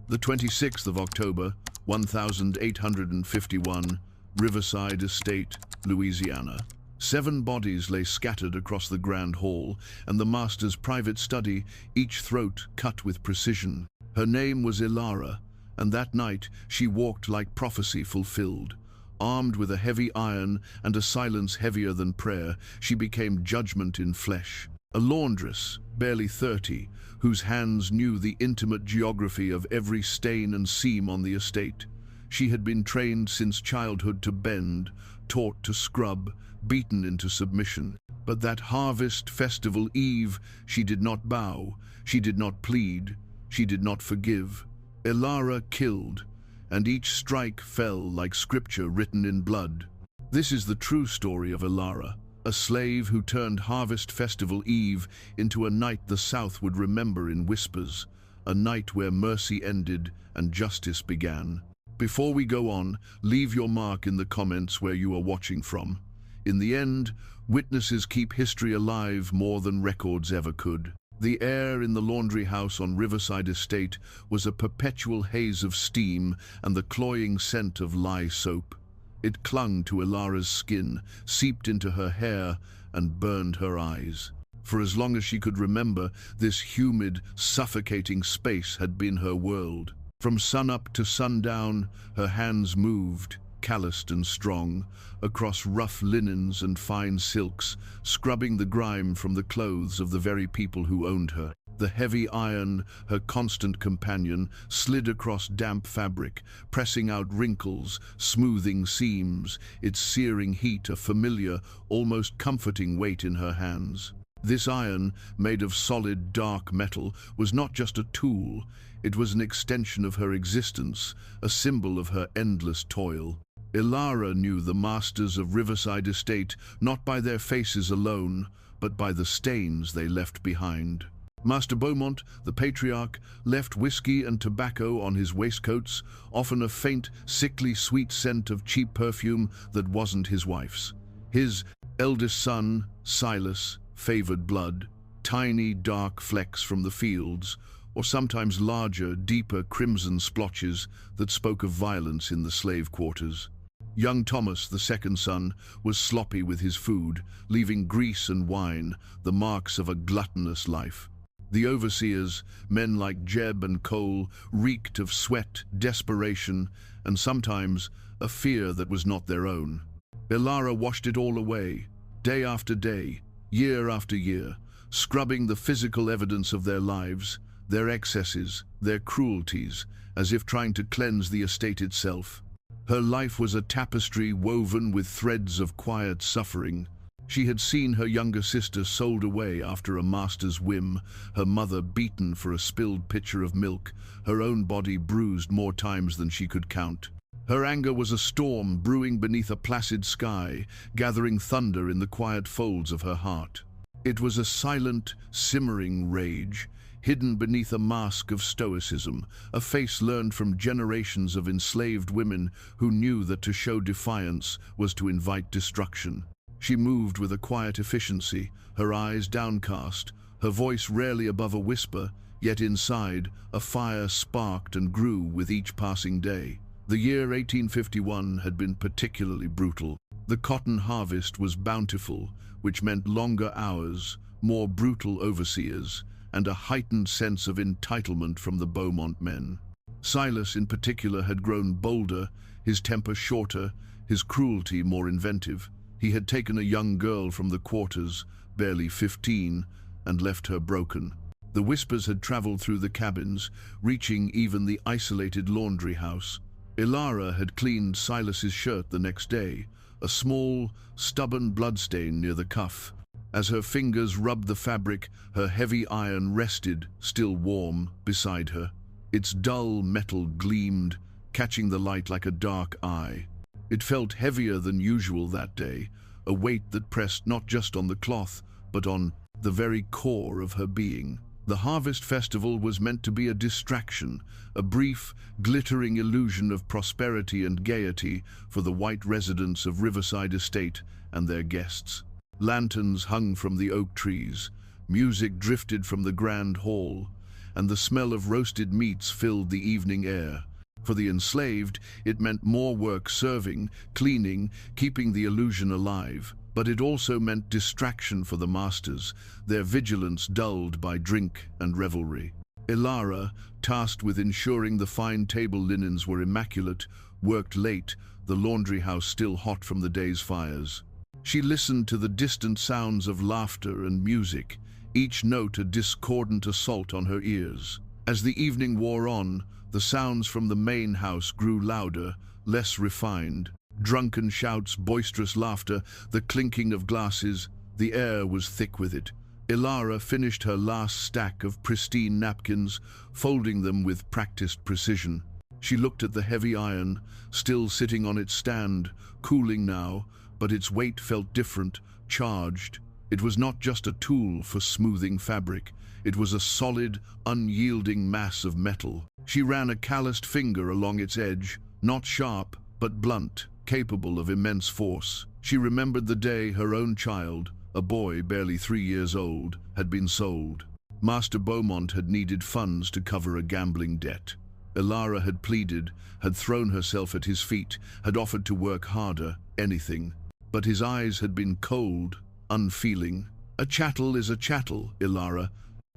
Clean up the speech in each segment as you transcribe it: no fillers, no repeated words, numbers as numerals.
The 26th of October, 1851, Riverside Estate, Louisiana. 7 bodies lay scattered across the grand hall and the master's private study, each throat cut with precision. Her name was Ilara, and that night she walked like prophecy fulfilled. Armed with a heavy iron and a silence heavier than prayer, she became judgment in flesh. A laundress, barely 30, whose hands knew the intimate geography of every stain and seam on the estate. She had been trained since childhood to bend, taught to scrub, beaten into submission. But that harvest festival eve, she did not bow, she did not plead, she did not forgive. Ilara killed, and each strike fell like scripture written in blood. This is the true story of Ilara, a slave who turned Harvest Festival Eve into a night the South would remember in whispers, a night where mercy ended and justice began. Before we go on, leave your mark in the comments where you are watching from. In the end, witnesses keep history alive more than records ever could. The air in the laundry house on Riverside Estate was a perpetual haze of steam and the cloying scent of lye soap. It clung to Ilara's skin, seeped into her hair, and burned her eyes. For as long as she could remember, this humid, suffocating space had been her world. From sunup to sundown, her hands moved, calloused and strong, across rough linens and fine silks, scrubbing the grime from the clothes of the very people who owned her. The heavy iron, her constant companion, slid across damp fabric, pressing out wrinkles, smoothing seams, its searing heat a familiar, almost comforting weight in her hands. This iron, made of solid, dark metal, was not just a tool, it was an extension of her existence, a symbol of her endless toil. Ilara knew the masters of Riverside Estate not by their faces alone, but by the stains they left behind. Master Beaumont, the patriarch, left whiskey and tobacco on his waistcoats, often a faint, sickly sweet scent of cheap perfume that wasn't his wife's. His eldest son, Silas, favored blood, tiny dark flecks from the fields, or sometimes larger, deeper crimson splotches that spoke of violence in the slave quarters. Young Thomas, the second son, was sloppy with his food, leaving grease and wine, the marks of a gluttonous life. The overseers, men like Jeb and Cole, reeked of sweat, desperation, and sometimes a fear that was not their own. Ilara washed it all away, day after day, year after year, scrubbing the physical evidence of their lives, their excesses, their cruelties, as if trying to cleanse the estate itself. Her life was a tapestry woven with threads of quiet suffering. She had seen her younger sister sold away after a master's whim, her mother beaten for a spilled pitcher of milk, her own body bruised more times than she could count. Her anger was a storm brewing beneath a placid sky, gathering thunder in the quiet folds of her heart. It was a silent, simmering rage, hidden beneath a mask of stoicism, a face learned from generations of enslaved women who knew that to show defiance was to invite destruction. She moved with a quiet efficiency, her eyes downcast, her voice rarely above a whisper, yet inside, a fire sparked and grew with each passing day. The year 1851 had been particularly brutal. The cotton harvest was bountiful, which meant longer hours, more brutal overseers, and a heightened sense of entitlement from the Beaumont men. Silas, in particular, had grown bolder, his temper shorter, his cruelty more inventive. He had taken a young girl from the quarters, barely 15, and left her broken. The whispers had traveled through the cabins, reaching even the isolated laundry house. Ilara had cleaned Silas's shirt the next day, a small, stubborn bloodstain near the cuff. As her fingers rubbed the fabric, her heavy iron rested, still warm, beside her. Its dull metal gleamed, catching the light like a dark eye. It felt heavier than usual that day, a weight that pressed not just on the cloth, but on the very core of her being. The Harvest Festival was meant to be a distraction, a brief, glittering illusion of prosperity and gaiety for the white residents of Riverside Estate and their guests. Lanterns hung from the oak trees, music drifted from the grand hall, and the smell of roasted meats filled the evening air. For the enslaved, it meant more work serving, cleaning, keeping the illusion alive. But it also meant distraction for the masters, their vigilance dulled by drink and revelry. Ilara, tasked with ensuring the fine table linens were immaculate, worked late, the laundry house still hot from the day's fires. She listened to the distant sounds of laughter and music, each note a discordant assault on her ears. As the evening wore on, the sounds from the main house grew louder, less refined. Drunken shouts, boisterous laughter, the clinking of glasses, the air was thick with it. Ilara finished her last stack of pristine napkins, folding them with practiced precision. She looked at the heavy iron, still sitting on its stand, cooling now, but its weight felt different, charged. It was not just a tool for smoothing fabric. It was a solid, unyielding mass of metal. She ran a calloused finger along its edge, not sharp, but blunt, capable of immense force. She remembered the day her own child, a boy barely 3 years old, had been sold. Master Beaumont had needed funds to cover a gambling debt. Ilara had pleaded, had thrown herself at his feet, had offered to work harder, anything. But his eyes had been cold, unfeeling. "A chattel is a chattel, Ilara,"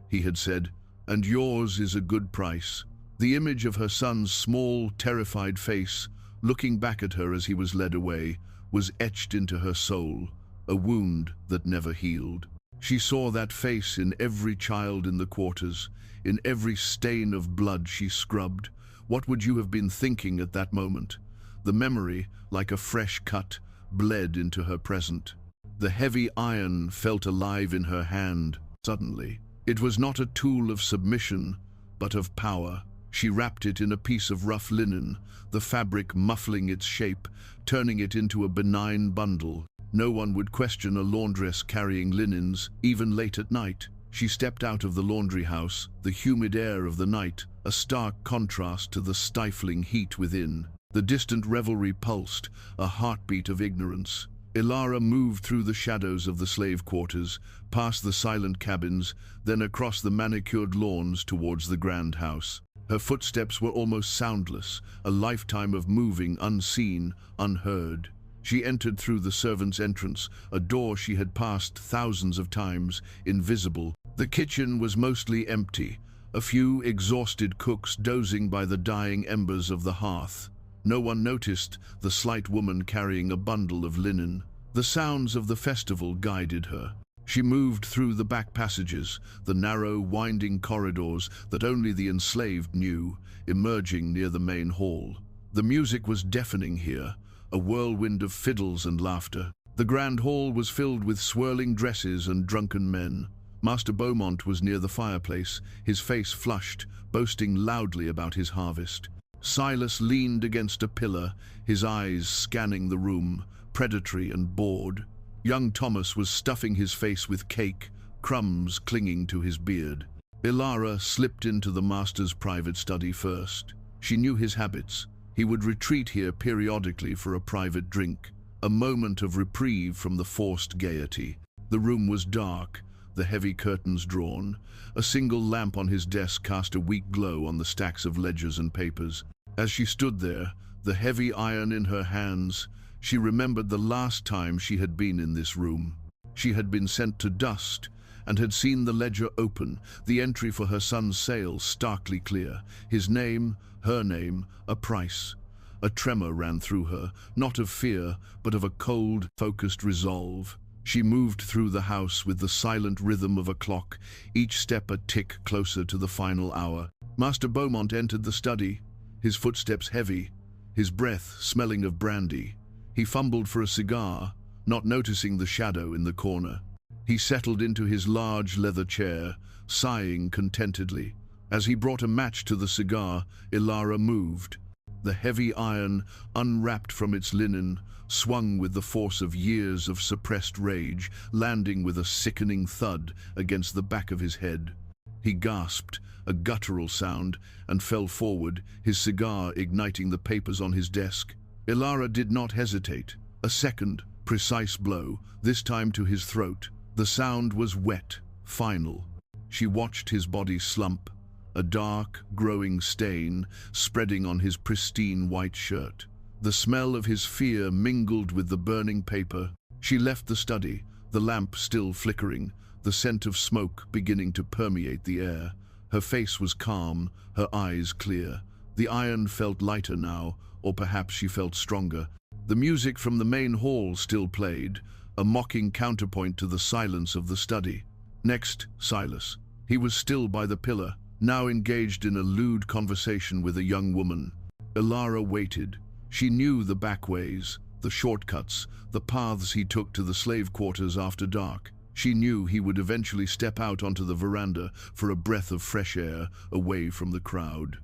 he had said, "and yours is a good price." The image of her son's small, terrified face, looking back at her as he was led away, was etched into her soul, a wound that never healed. She saw that face in every child in the quarters, in every stain of blood she scrubbed. What would you have been thinking at that moment? The memory, like a fresh cut, bled into her present. The heavy iron felt alive in her hand, suddenly. It was not a tool of submission, but of power. She wrapped it in a piece of rough linen, the fabric muffling its shape, turning it into a benign bundle. No one would question a laundress carrying linens, even late at night. She stepped out of the laundry house, the humid air of the night, a stark contrast to the stifling heat within. The distant revelry pulsed, a heartbeat of ignorance. Ilara moved through the shadows of the slave quarters, past the silent cabins, then across the manicured lawns towards the grand house. Her footsteps were almost soundless, a lifetime of moving unseen, unheard. She entered through the servants' entrance, a door she had passed thousands of times, invisible. The kitchen was mostly empty, a few exhausted cooks dozing by the dying embers of the hearth. No one noticed the slight woman carrying a bundle of linen. The sounds of the festival guided her. She moved through the back passages, the narrow, winding corridors that only the enslaved knew, emerging near the main hall. The music was deafening here, a whirlwind of fiddles and laughter. The grand hall was filled with swirling dresses and drunken men. Master Beaumont was near the fireplace, his face flushed, boasting loudly about his harvest. Silas leaned against a pillar, his eyes scanning the room, predatory and bored. Young Thomas was stuffing his face with cake, crumbs clinging to his beard. Ilara slipped into the master's private study first. She knew his habits. He would retreat here periodically for a private drink, a moment of reprieve from the forced gaiety. The room was dark, the heavy curtains drawn. A single lamp on his desk cast a weak glow on the stacks of ledgers and papers. As she stood there, the heavy iron in her hands, she remembered the last time she had been in this room. She had been sent to dust and had seen the ledger open, the entry for her son's sale starkly clear. His name, her name, a price. A tremor ran through her, not of fear, but of a cold, focused resolve. She moved through the house with the silent rhythm of a clock, each step a tick closer to the final hour. Master Beaumont entered the study, his footsteps heavy, his breath smelling of brandy. He fumbled for a cigar, not noticing the shadow in the corner. He settled into his large leather chair, sighing contentedly. As he brought a match to the cigar, Ilara moved. The heavy iron, unwrapped from its linen, swung with the force of years of suppressed rage, landing with a sickening thud against the back of his head. He gasped, a guttural sound, and fell forward, his cigar igniting the papers on his desk. Ilara did not hesitate. A second, precise blow, this time to his throat. The sound was wet, final. She watched his body slump, a dark, growing stain spreading on his pristine white shirt. The smell of his fear mingled with the burning paper. She left the study, the lamp still flickering, the scent of smoke beginning to permeate the air. Her face was calm, her eyes clear. The iron felt lighter now, or perhaps she felt stronger. The music from the main hall still played, a mocking counterpoint to the silence of the study. Next, Silas. He was still by the pillar, now engaged in a lewd conversation with a young woman. Ilara waited. She knew the back ways, the shortcuts, the paths he took to the slave quarters after dark. She knew he would eventually step out onto the veranda for a breath of fresh air away from the crowd.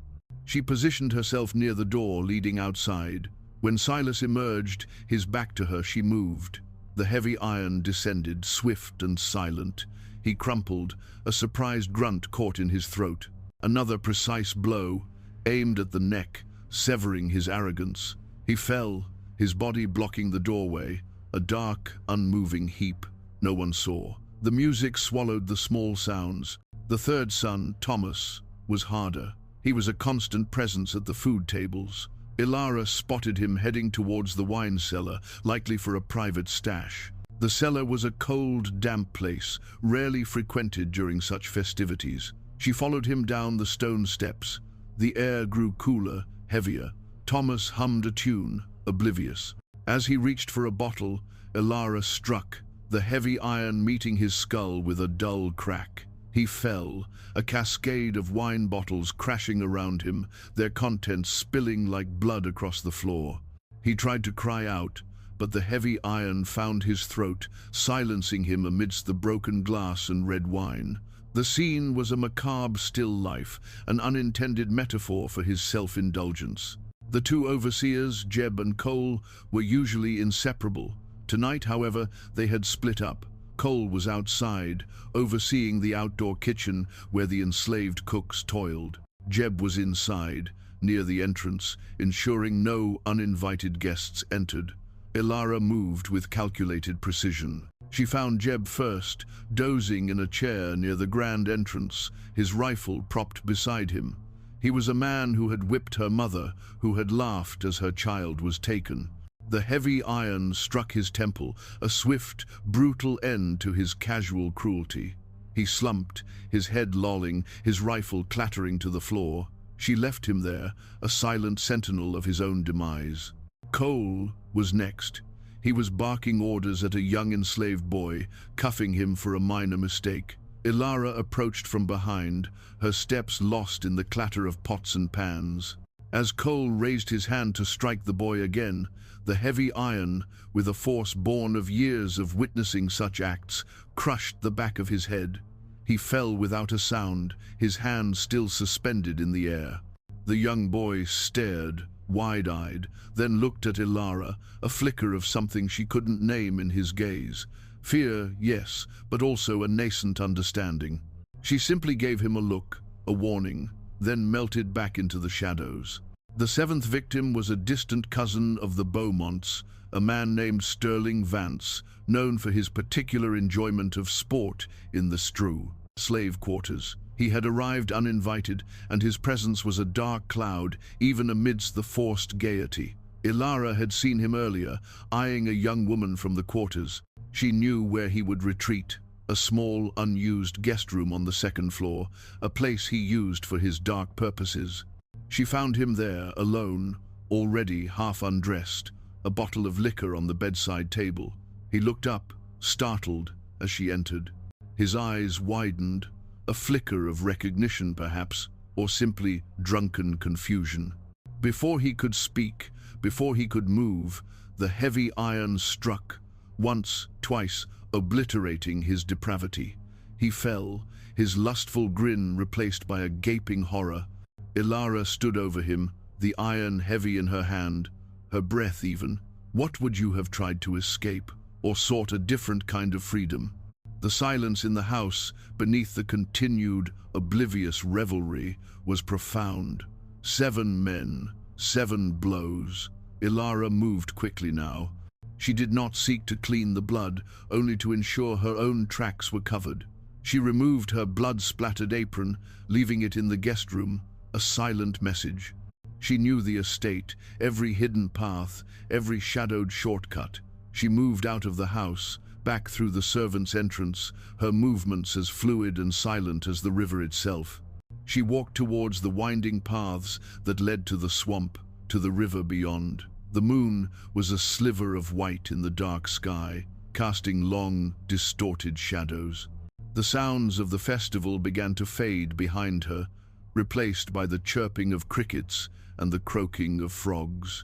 She positioned herself near the door leading outside. When Silas emerged, his back to her, she moved. The heavy iron descended, swift and silent. He crumpled, a surprised grunt caught in his throat. Another precise blow, aimed at the neck, severing his arrogance. He fell, his body blocking the doorway, a dark, unmoving heap. No one saw. The music swallowed the small sounds. The third son, Thomas, was harder. He was a constant presence at the food tables. Ilara spotted him heading towards the wine cellar, likely for a private stash. The cellar was a cold, damp place, rarely frequented during such festivities. She followed him down the stone steps. The air grew cooler, heavier. Thomas hummed a tune, oblivious. As he reached for a bottle, Ilara struck, the heavy iron meeting his skull with a dull crack. He fell, a cascade of wine bottles crashing around him, their contents spilling like blood across the floor. He tried to cry out, but the heavy iron found his throat, silencing him amidst the broken glass and red wine. The scene was a macabre still life, an unintended metaphor for his self-indulgence. The two overseers, Jeb and Cole, were usually inseparable. Tonight, however, they had split up. Cole was outside, overseeing the outdoor kitchen where the enslaved cooks toiled. Jeb was inside, near the entrance, ensuring no uninvited guests entered. Ilara moved with calculated precision. She found Jeb first, dozing in a chair near the grand entrance, his rifle propped beside him. He was a man who had whipped her mother, who had laughed as her child was taken. The heavy iron struck his temple, a swift, brutal end to his casual cruelty. He slumped, his head lolling, his rifle clattering to the floor. She left him there, a silent sentinel of his own demise. Cole was next. He was barking orders at a young enslaved boy, cuffing him for a minor mistake. Ilara approached from behind, her steps lost in the clatter of pots and pans. As Cole raised his hand to strike the boy again, the heavy iron, with a force born of years of witnessing such acts, crushed the back of his head. He fell without a sound, his hand still suspended in the air. The young boy stared, wide-eyed, then looked at Ilara, a flicker of something she couldn't name in his gaze. Fear, yes, but also a nascent understanding. She simply gave him a look, a warning, then melted back into the shadows. The seventh victim was a distant cousin of the Beaumonts, a man named Sterling Vance, known for his particular enjoyment of sport in the Stru slave quarters. He had arrived uninvited, and his presence was a dark cloud, even amidst the forced gaiety. Ilara had seen him earlier, eyeing a young woman from the quarters. She knew where he would retreat, a small, unused guest room on the second floor, a place he used for his dark purposes. She found him there, alone, already half undressed, a bottle of liquor on the bedside table. He looked up, startled, as she entered. His eyes widened, a flicker of recognition perhaps, or simply drunken confusion. Before he could speak, before he could move, the heavy iron struck, once, twice, obliterating his depravity. He fell, his lustful grin replaced by a gaping horror. Ilara stood over him, the iron heavy in her hand, her breath even. What would you have tried to escape, or sought a different kind of freedom? The silence in the house, beneath the continued, oblivious revelry, was profound. 7 men, 7 blows. Ilara moved quickly now. She did not seek to clean the blood, only to ensure her own tracks were covered. She removed her blood-splattered apron, leaving it in the guest room, a silent message. She knew the estate, every hidden path, every shadowed shortcut. She moved out of the house, back through the servants' entrance, her movements as fluid and silent as the river itself. She walked towards the winding paths that led to the swamp, to the river beyond. The moon was a sliver of white in the dark sky, casting long, distorted shadows. The sounds of the festival began to fade behind her, replaced by the chirping of crickets and the croaking of frogs.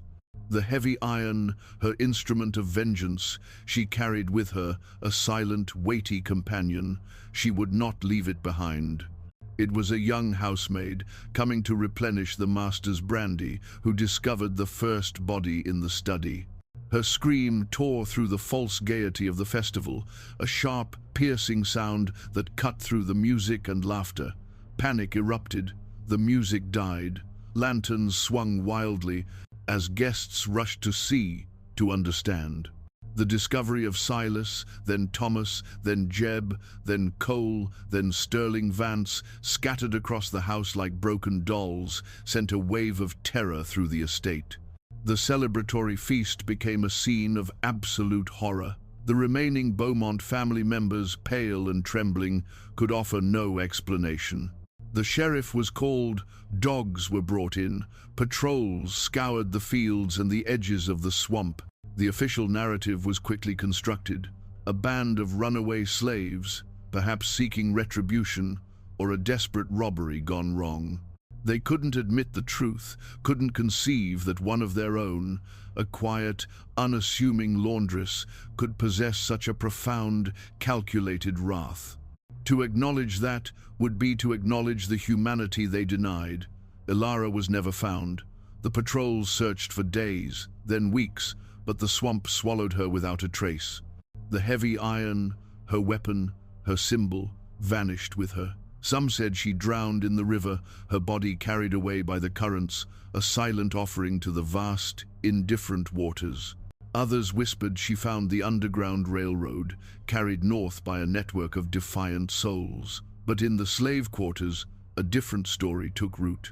The heavy iron, her instrument of vengeance, she carried with her, a silent, weighty companion. She would not leave it behind. It was a young housemaid, coming to replenish the master's brandy, who discovered the first body in the study. Her scream tore through the false gaiety of the festival, a sharp, piercing sound that cut through the music and laughter. Panic erupted. The music died. Lanterns swung wildly as guests rushed to see, to understand. The discovery of Silas, then Thomas, then Jeb, then Cole, then Sterling Vance, scattered across the house like broken dolls, sent a wave of terror through the estate. The celebratory feast became a scene of absolute horror. The remaining Beaumont family members, pale and trembling, could offer no explanation. The sheriff was called, dogs were brought in, patrols scoured the fields and the edges of the swamp. The official narrative was quickly constructed. A band of runaway slaves, perhaps seeking retribution, or a desperate robbery gone wrong. They couldn't admit the truth, couldn't conceive that one of their own, a quiet, unassuming laundress, could possess such a profound, calculated wrath. To acknowledge that would be to acknowledge the humanity they denied. Ilara was never found. The patrols searched for days, then weeks, but the swamp swallowed her without a trace. The heavy iron, her weapon, her symbol, vanished with her. Some said she drowned in the river, her body carried away by the currents, a silent offering to the vast, indifferent waters. Others whispered she found the Underground Railroad, carried north by a network of defiant souls. But in the slave quarters, a different story took root.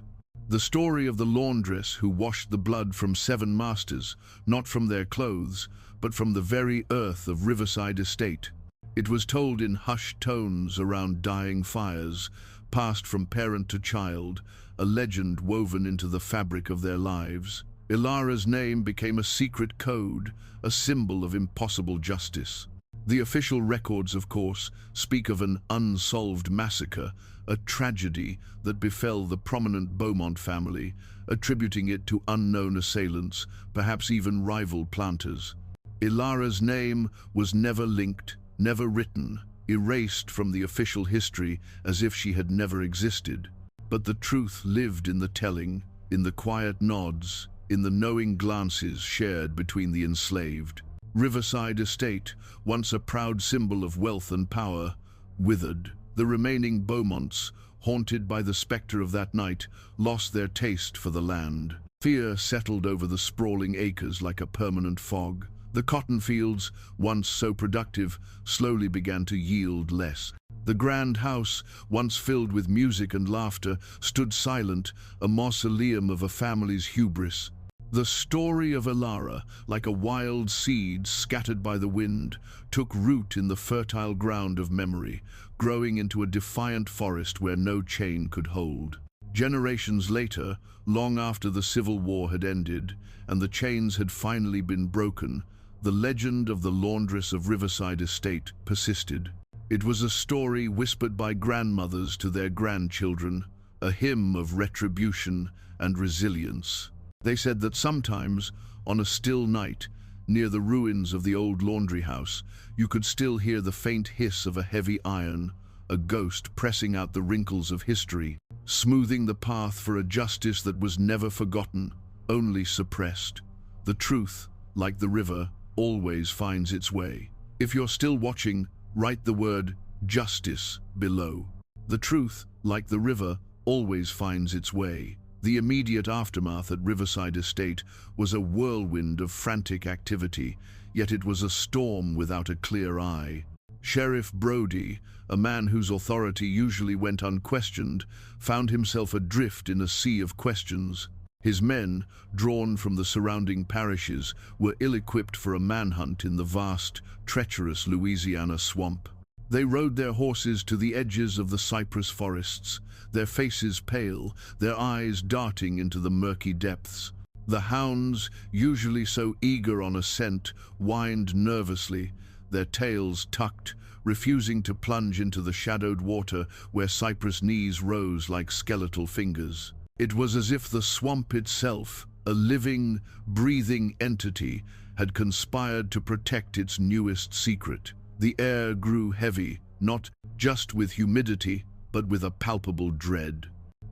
The story of the laundress who washed the blood from 7 masters, not from their clothes, but from the very earth of Riverside Estate. It was told in hushed tones around dying fires, passed from parent to child, a legend woven into the fabric of their lives. Ilara's name became a secret code, a symbol of impossible justice. The official records, of course, speak of an unsolved massacre, a tragedy that befell the prominent Beaumont family, attributing it to unknown assailants, perhaps even rival planters. Ilara's name was never linked, never written, erased from the official history as if she had never existed. But the truth lived in the telling, in the quiet nods, in the knowing glances shared between the enslaved. Riverside Estate, once a proud symbol of wealth and power, withered. The remaining Beaumonts, haunted by the spectre of that night, lost their taste for the land. Fear settled over the sprawling acres like a permanent fog. The cotton fields, once so productive, slowly began to yield less. The grand house, once filled with music and laughter, stood silent, a mausoleum of a family's hubris. The story of Ilara, like a wild seed scattered by the wind, took root in the fertile ground of memory, growing into a defiant forest where no chain could hold. Generations later, long after the Civil War had ended and the chains had finally been broken, the legend of the laundress of Riverside Estate persisted. It was a story whispered by grandmothers to their grandchildren, a hymn of retribution and resilience. They said that sometimes, on a still night, near the ruins of the old laundry house, you could still hear the faint hiss of a heavy iron, a ghost pressing out the wrinkles of history, smoothing the path for a justice that was never forgotten, only suppressed. The truth, like the river, always finds its way. If you're still watching, write the word justice below. The truth, like the river, always finds its way. The immediate aftermath at Riverside Estate was a whirlwind of frantic activity, yet it was a storm without a clear eye. Sheriff Brody, a man whose authority usually went unquestioned, found himself adrift in a sea of questions. His men, drawn from the surrounding parishes, were ill-equipped for a manhunt in the vast, treacherous Louisiana swamp. They rode their horses to the edges of the cypress forests, their faces pale, their eyes darting into the murky depths. The hounds, usually so eager on a scent, whined nervously, their tails tucked, refusing to plunge into the shadowed water where cypress knees rose like skeletal fingers. It was as if the swamp itself, a living, breathing entity, had conspired to protect its newest secret. The air grew heavy, not just with humidity, but with a palpable dread.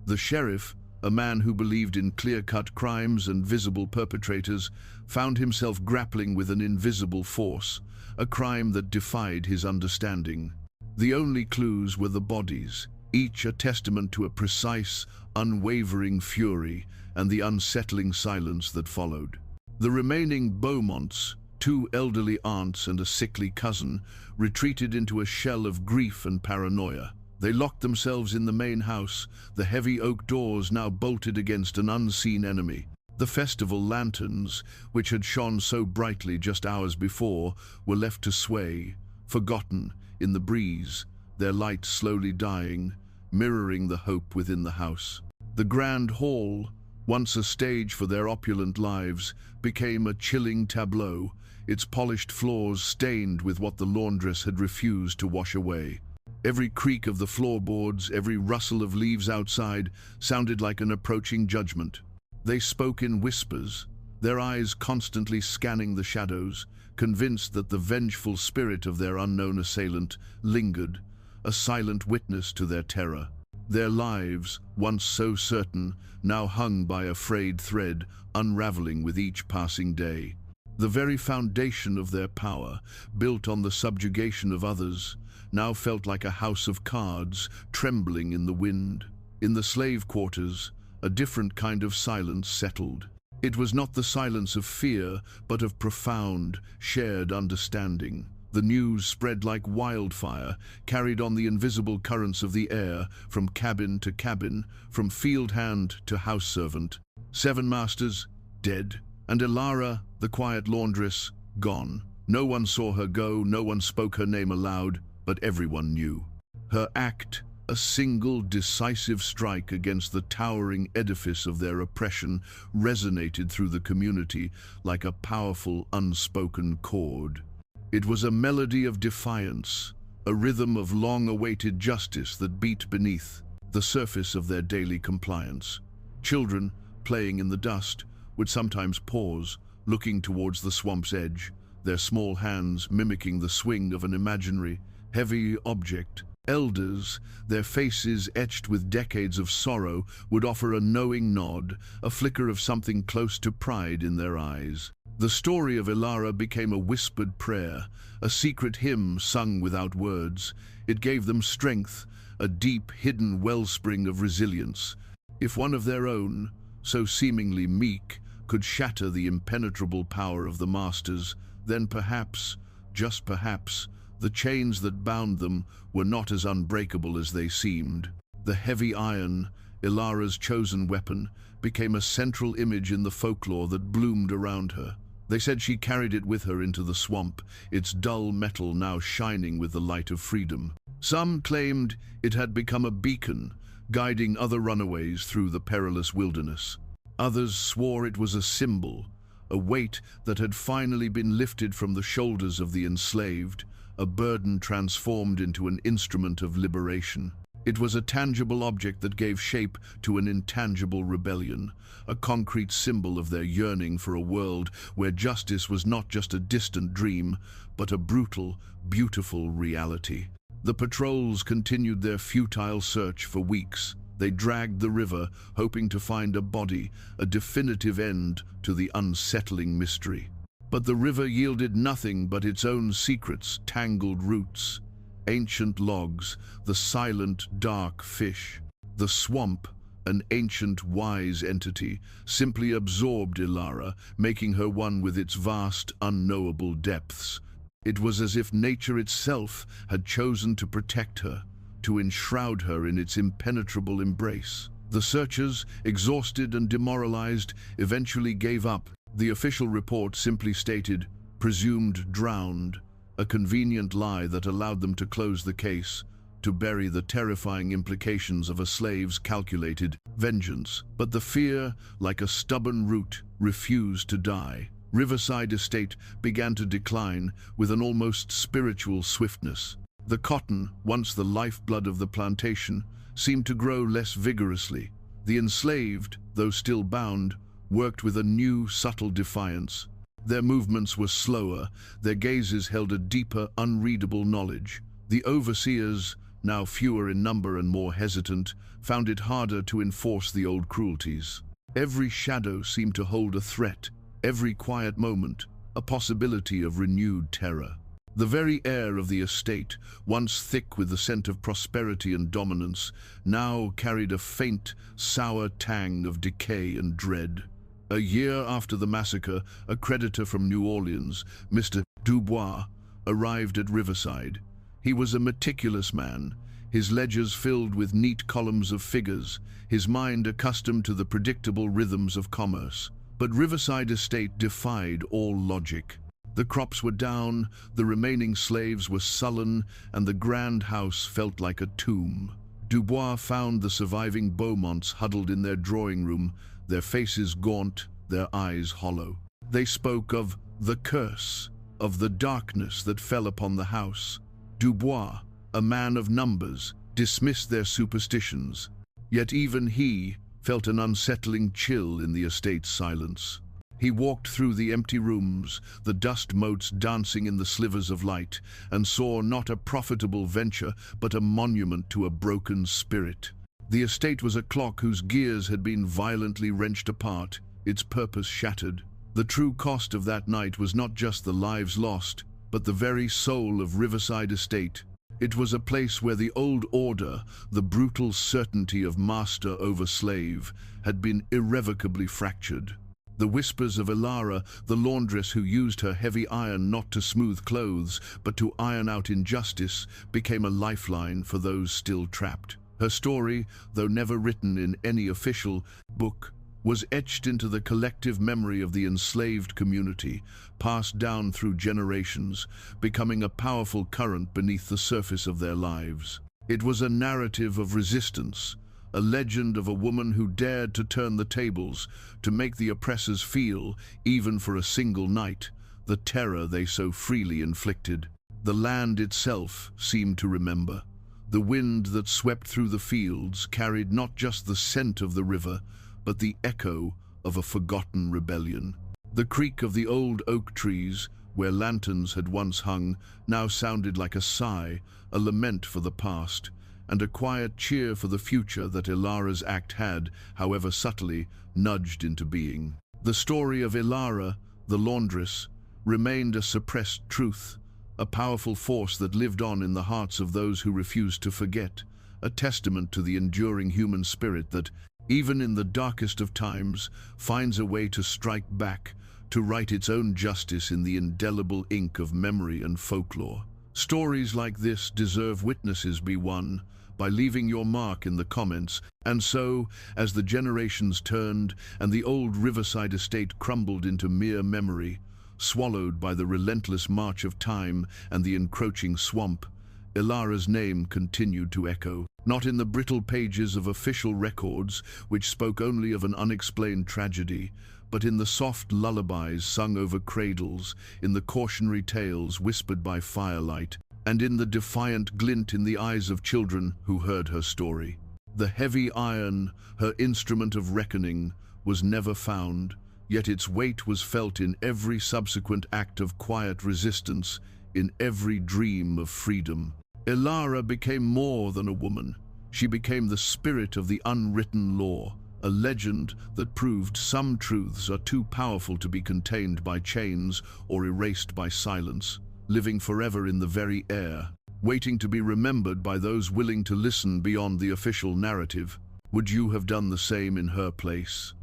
The sheriff, a man who believed in clear-cut crimes and visible perpetrators, found himself grappling with an invisible force, a crime that defied his understanding. The only clues were the bodies, each a testament to a precise, unwavering fury and the unsettling silence that followed. The remaining Beaumonts, two elderly aunts and a sickly cousin, retreated into a shell of grief and paranoia. They locked themselves in the main house, the heavy oak doors now bolted against an unseen enemy. The festival lanterns, which had shone so brightly just hours before, were left to sway, forgotten, in the breeze, their light slowly dying, mirroring the hope within the house. The grand hall, once a stage for their opulent lives, became a chilling tableau, its polished floors stained with what the laundress had refused to wash away. Every creak of the floorboards, every rustle of leaves outside, sounded like an approaching judgment. They spoke in whispers, their eyes constantly scanning the shadows, convinced that the vengeful spirit of their unknown assailant lingered, a silent witness to their terror. Their lives, once so certain, now hung by a frayed thread, unraveling with each passing day. The very foundation of their power, built on the subjugation of others, now felt like a house of cards, trembling in the wind. In the slave quarters, a different kind of silence settled. It was not the silence of fear, but of profound, shared understanding. The news spread like wildfire, carried on the invisible currents of the air, from cabin to cabin, from field hand to house servant. 7 masters, dead, and Ilara, the quiet laundress, gone. No one saw her go, no one spoke her name aloud, but everyone knew. Her act, a single decisive strike against the towering edifice of their oppression, resonated through the community like a powerful, unspoken chord. It was a melody of defiance, a rhythm of long-awaited justice that beat beneath the surface of their daily compliance. Children, playing in the dust, would sometimes pause, looking towards the swamp's edge, their small hands mimicking the swing of an imaginary, heavy object. Elders, their faces etched with decades of sorrow, would offer a knowing nod, a flicker of something close to pride in their eyes. The story of Ilara became a whispered prayer, a secret hymn sung without words. It gave them strength, a deep, hidden wellspring of resilience. If one of their own, so seemingly meek, could shatter the impenetrable power of the masters, then perhaps, just perhaps, the chains that bound them were not as unbreakable as they seemed. The heavy iron, Ilara's chosen weapon, became a central image in the folklore that bloomed around her. They said she carried it with her into the swamp, its dull metal now shining with the light of freedom. Some claimed it had become a beacon, guiding other runaways through the perilous wilderness. Others swore it was a symbol, a weight that had finally been lifted from the shoulders of the enslaved, a burden transformed into an instrument of liberation. It was a tangible object that gave shape to an intangible rebellion, a concrete symbol of their yearning for a world where justice was not just a distant dream, but a brutal, beautiful reality. The patrols continued their futile search for weeks. They dragged the river, hoping to find a body, a definitive end to the unsettling mystery. But the river yielded nothing but its own secrets, tangled roots, ancient logs, the silent, dark fish. The swamp, an ancient, wise entity, simply absorbed Ilara, making her one with its vast, unknowable depths. It was as if nature itself had chosen to protect her, to enshroud her in its impenetrable embrace. The searchers, exhausted and demoralized, eventually gave up. The official report simply stated, "presumed drowned," a convenient lie that allowed them to close the case, to bury the terrifying implications of a slave's calculated vengeance. But the fear, like a stubborn root, refused to die. Riverside Estate began to decline with an almost spiritual swiftness. The cotton, once the lifeblood of the plantation, seemed to grow less vigorously. The enslaved, though still bound, worked with a new, subtle defiance. Their movements were slower, their gazes held a deeper, unreadable knowledge. The overseers, now fewer in number and more hesitant, found it harder to enforce the old cruelties. Every shadow seemed to hold a threat, every quiet moment a possibility of renewed terror. The very air of the estate, once thick with the scent of prosperity and dominance, now carried a faint, sour tang of decay and dread. A year after the massacre, a creditor from New Orleans, Mr. Dubois, arrived at Riverside. He was a meticulous man, his ledgers filled with neat columns of figures, his mind accustomed to the predictable rhythms of commerce. But Riverside Estate defied all logic. The crops were down, the remaining slaves were sullen, and the grand house felt like a tomb. Dubois found the surviving Beaumonts huddled in their drawing room, their faces gaunt, their eyes hollow. They spoke of the curse, of the darkness that fell upon the house. Dubois, a man of numbers, dismissed their superstitions. Yet even he felt an unsettling chill in the estate's silence. He walked through the empty rooms, the dust motes dancing in the slivers of light, and saw not a profitable venture, but a monument to a broken spirit. The estate was a clock whose gears had been violently wrenched apart, its purpose shattered. The true cost of that night was not just the lives lost, but the very soul of Riverside Estate. It was a place where the old order, the brutal certainty of master over slave, had been irrevocably fractured. The whispers of Elara, the laundress who used her heavy iron not to smooth clothes, but to iron out injustice, became a lifeline for those still trapped. Her story, though never written in any official book, was etched into the collective memory of the enslaved community, passed down through generations, becoming a powerful current beneath the surface of their lives. It was a narrative of resistance, a legend of a woman who dared to turn the tables, to make the oppressors feel, even for a single night, the terror they so freely inflicted. The land itself seemed to remember. The wind that swept through the fields carried not just the scent of the river, but the echo of a forgotten rebellion. The creak of the old oak trees, where lanterns had once hung, now sounded like a sigh, a lament for the past, and a quiet cheer for the future that Elara's act had, however subtly, nudged into being. The story of Elara, the laundress, remained a suppressed truth, a powerful force that lived on in the hearts of those who refused to forget, a testament to the enduring human spirit that, even in the darkest of times, finds a way to strike back, to write its own justice in the indelible ink of memory and folklore. Stories like this deserve witnesses. Be one by leaving your mark in the comments. And so, as the generations turned and the old Riverside Estate crumbled into mere memory, swallowed by the relentless march of time and the encroaching swamp, Elara's name continued to echo, not in the brittle pages of official records, which spoke only of an unexplained tragedy, but in the soft lullabies sung over cradles, in the cautionary tales whispered by firelight, and in the defiant glint in the eyes of children who heard her story. The heavy iron, her instrument of reckoning, was never found, yet its weight was felt in every subsequent act of quiet resistance, in every dream of freedom. Elara became more than a woman. She became the spirit of the unwritten law, a legend that proved some truths are too powerful to be contained by chains or erased by silence, living forever in the very air, waiting to be remembered by those willing to listen beyond the official narrative. Would you have done the same in her place?